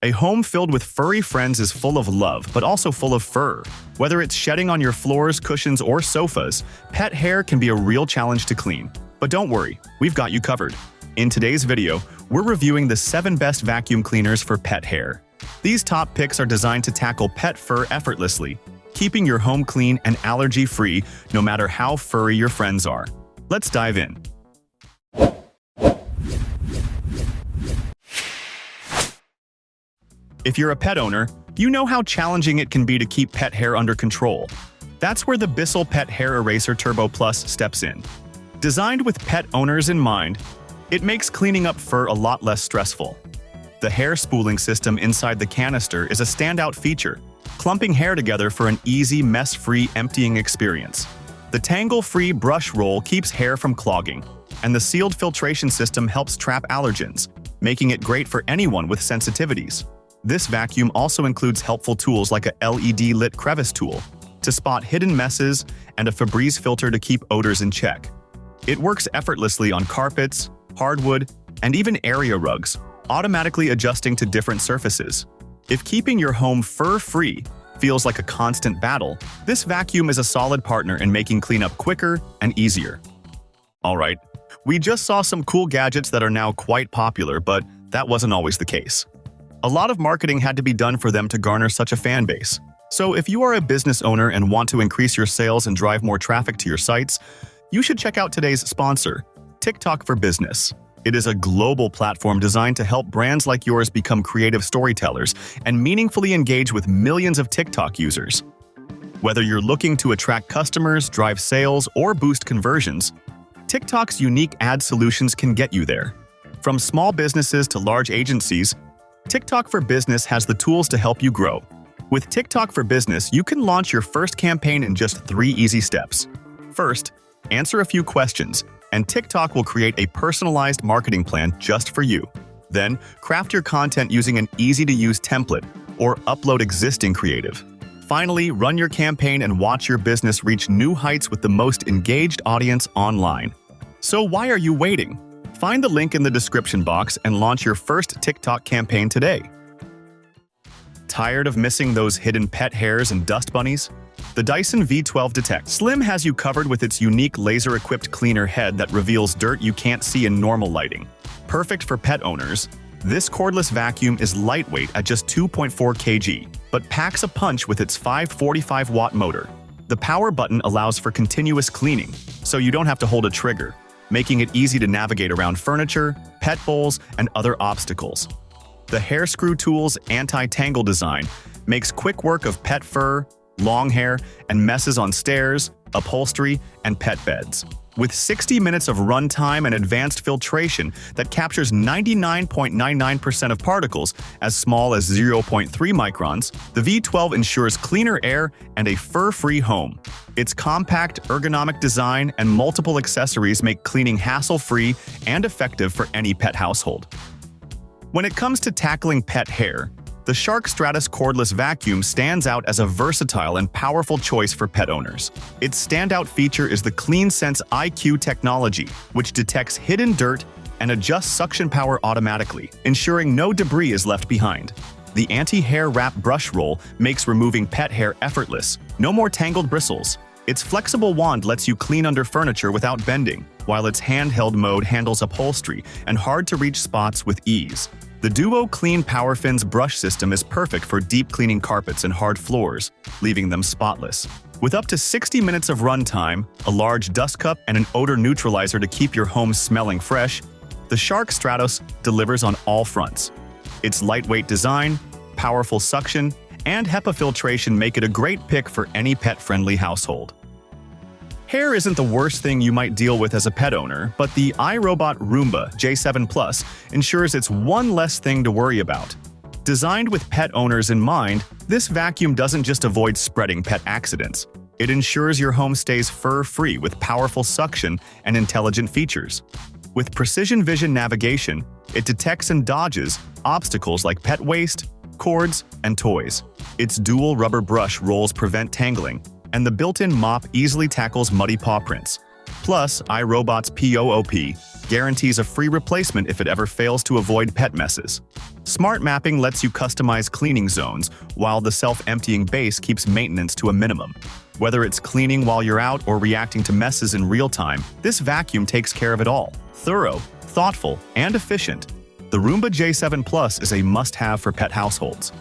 A home filled with furry friends is full of love, but also full of fur. Whether it's shedding on your floors, cushions, or sofas, pet hair can be a real challenge to clean. But don't worry, we've got you covered. In today's video, we're reviewing the 7 best vacuum cleaners for pet hair. These top picks are designed to tackle pet fur effortlessly, keeping your home clean and allergy-free no matter how furry your friends are. Let's dive in. If you're a pet owner, you know how challenging it can be to keep pet hair under control. That's where the Bissell Pet Hair Eraser Turbo Plus steps in. Designed with pet owners in mind, it makes cleaning up fur a lot less stressful. The hair spooling system inside the canister is a standout feature, clumping hair together for an easy, mess-free emptying experience. The tangle-free brush roll keeps hair from clogging, and the sealed filtration system helps trap allergens, making it great for anyone with sensitivities. This vacuum also includes helpful tools like a LED-lit crevice tool to spot hidden messes and a Febreze filter to keep odors in check. It works effortlessly on carpets, hardwood, and even area rugs, automatically adjusting to different surfaces. If keeping your home fur-free feels like a constant battle, this vacuum is a solid partner in making cleanup quicker and easier. Alright, we just saw some cool gadgets that are now quite popular, but that wasn't always the case. A lot of marketing had to be done for them to garner such a fan base. So if you are a business owner and want to increase your sales and drive more traffic to your sites, you should check out today's sponsor, TikTok for Business. It is a global platform designed to help brands like yours become creative storytellers and meaningfully engage with millions of TikTok users. Whether you're looking to attract customers, drive sales, or boost conversions, TikTok's unique ad solutions can get you there. From small businesses to large agencies, TikTok for Business has the tools to help you grow. With TikTok for Business, you can launch your first campaign in just 3 easy steps. First, answer a few questions, and TikTok will create a personalized marketing plan just for you. Then, craft your content using an easy-to-use template or upload existing creative. Finally, run your campaign and watch your business reach new heights with the most engaged audience online. So why are you waiting? Find the link in the description box and launch your first TikTok campaign today. Tired of missing those hidden pet hairs and dust bunnies? The Dyson V12 Detect Slim has you covered with its unique laser-equipped cleaner head that reveals dirt you can't see in normal lighting. Perfect for pet owners, this cordless vacuum is lightweight at just 2.4 kg, but packs a punch with its 545-watt motor. The power button allows for continuous cleaning, so you don't have to hold a trigger, making it easy to navigate around furniture, pet bowls, and other obstacles. The hair screw tool's anti-tangle design makes quick work of pet fur, long hair, and messes on stairs, upholstery, and pet beds. With 60 minutes of runtime and advanced filtration that captures 99.99% of particles as small as 0.3 microns, the V12 ensures cleaner air and a fur-free home. Its compact, ergonomic design and multiple accessories make cleaning hassle-free and effective for any pet household. When it comes to tackling pet hair, the Shark Stratus cordless vacuum stands out as a versatile and powerful choice for pet owners. Its standout feature is the CleanSense IQ technology, which detects hidden dirt and adjusts suction power automatically, ensuring no debris is left behind. The anti-hair wrap brush roll makes removing pet hair effortless. No more tangled bristles. Its flexible wand lets you clean under furniture without bending, while its handheld mode handles upholstery and hard-to-reach spots with ease. The Duo Clean PowerFins brush system is perfect for deep cleaning carpets and hard floors, leaving them spotless. With up to 60 minutes of runtime, a large dust cup, and an odor neutralizer to keep your home smelling fresh, the Shark Stratus delivers on all fronts. Its lightweight design, powerful suction, and HEPA filtration make it a great pick for any pet-friendly household. Hair isn't the worst thing you might deal with as a pet owner, but the iRobot Roomba J7 Plus ensures it's one less thing to worry about. Designed with pet owners in mind, this vacuum doesn't just avoid spreading pet accidents. It ensures your home stays fur-free with powerful suction and intelligent features. With precision vision navigation, it detects and dodges obstacles like pet waste, cords, and toys. Its dual rubber brush rolls prevent tangling, and the built-in mop easily tackles muddy paw prints. Plus, iRobot's POOP guarantees a free replacement if it ever fails to avoid pet messes. Smart mapping lets you customize cleaning zones, while the self-emptying base keeps maintenance to a minimum. Whether it's cleaning while you're out or reacting to messes in real time, this vacuum takes care of it all. Thorough, thoughtful, and efficient, the Roomba J7 Plus is a must-have for pet households.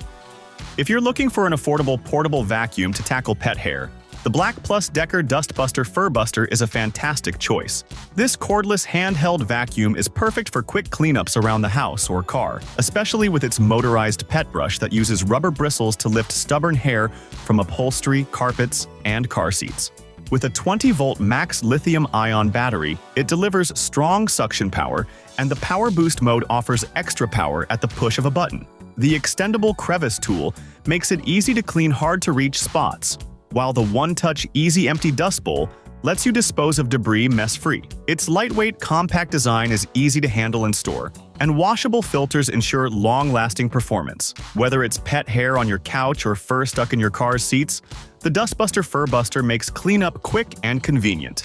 If you're looking for an affordable portable vacuum to tackle pet hair, the Black Plus Decker Dustbuster Furbuster is a fantastic choice. This cordless handheld vacuum is perfect for quick cleanups around the house or car, especially with its motorized pet brush that uses rubber bristles to lift stubborn hair from upholstery, carpets, and car seats. With a 20-volt max lithium-ion battery, it delivers strong suction power, and the Power Boost mode offers extra power at the push of a button. The extendable crevice tool makes it easy to clean hard-to-reach spots, while the One-Touch Easy Empty Dust Bowl lets you dispose of debris mess-free. Its lightweight, compact design is easy to handle and store, and washable filters ensure long-lasting performance. Whether it's pet hair on your couch or fur stuck in your car's seats, the Dustbuster Furbuster makes cleanup quick and convenient.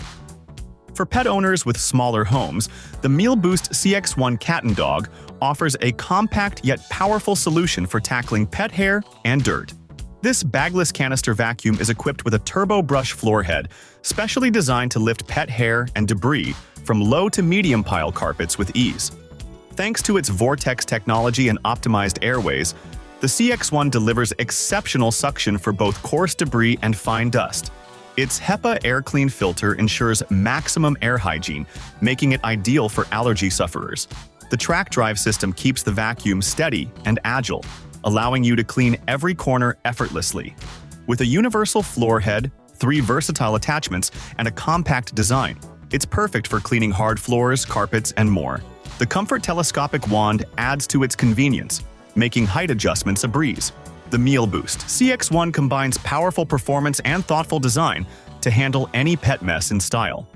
For pet owners with smaller homes, the Meal Boost CX1 Cat and Dog offers a compact yet powerful solution for tackling pet hair and dirt. This bagless canister vacuum is equipped with a turbo brush floor head, specially designed to lift pet hair and debris from low to medium pile carpets with ease. Thanks to its Vortex technology and optimized airways, the CX1 delivers exceptional suction for both coarse debris and fine dust. Its HEPA air clean filter ensures maximum air hygiene, making it ideal for allergy sufferers. The track drive system keeps the vacuum steady and agile, allowing you to clean every corner effortlessly. With a universal floor head, 3 versatile attachments, and a compact design, it's perfect for cleaning hard floors, carpets, and more. The Comfort telescopic wand adds to its convenience, making height adjustments a breeze. The Meal Boost CX1 combines powerful performance and thoughtful design to handle any pet mess in style.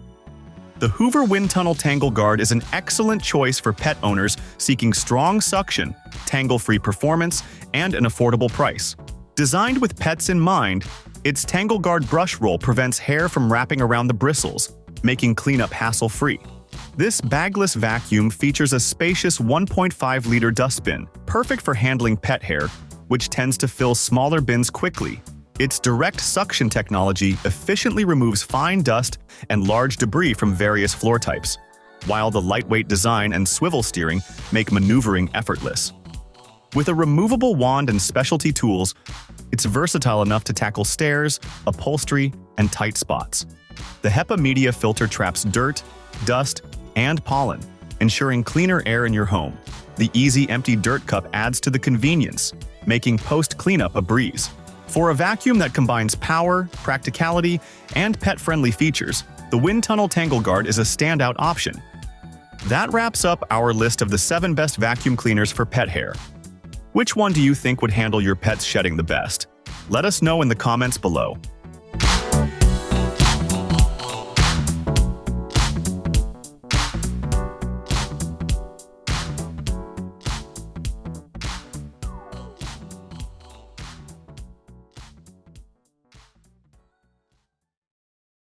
The Hoover Wind Tunnel Tangle Guard is an excellent choice for pet owners seeking strong suction, tangle-free performance, and an affordable price. Designed with pets in mind, its Tangle Guard brush roll prevents hair from wrapping around the bristles, making cleanup hassle-free. This bagless vacuum features a spacious 1.5-liter dustbin, perfect for handling pet hair, which tends to fill smaller bins quickly. Its direct suction technology efficiently removes fine dust and large debris from various floor types, while the lightweight design and swivel steering make maneuvering effortless. With a removable wand and specialty tools, it's versatile enough to tackle stairs, upholstery, and tight spots. The HEPA media filter traps dirt, dust, and pollen, ensuring cleaner air in your home. The Easy Empty Dirt Cup adds to the convenience, making post-cleanup a breeze. For a vacuum that combines power, practicality, and pet-friendly features, the Wind Tunnel Tangle Guard is a standout option. That wraps up our list of the 7 best vacuum cleaners for pet hair. Which one do you think would handle your pet's shedding the best? Let us know in the comments below.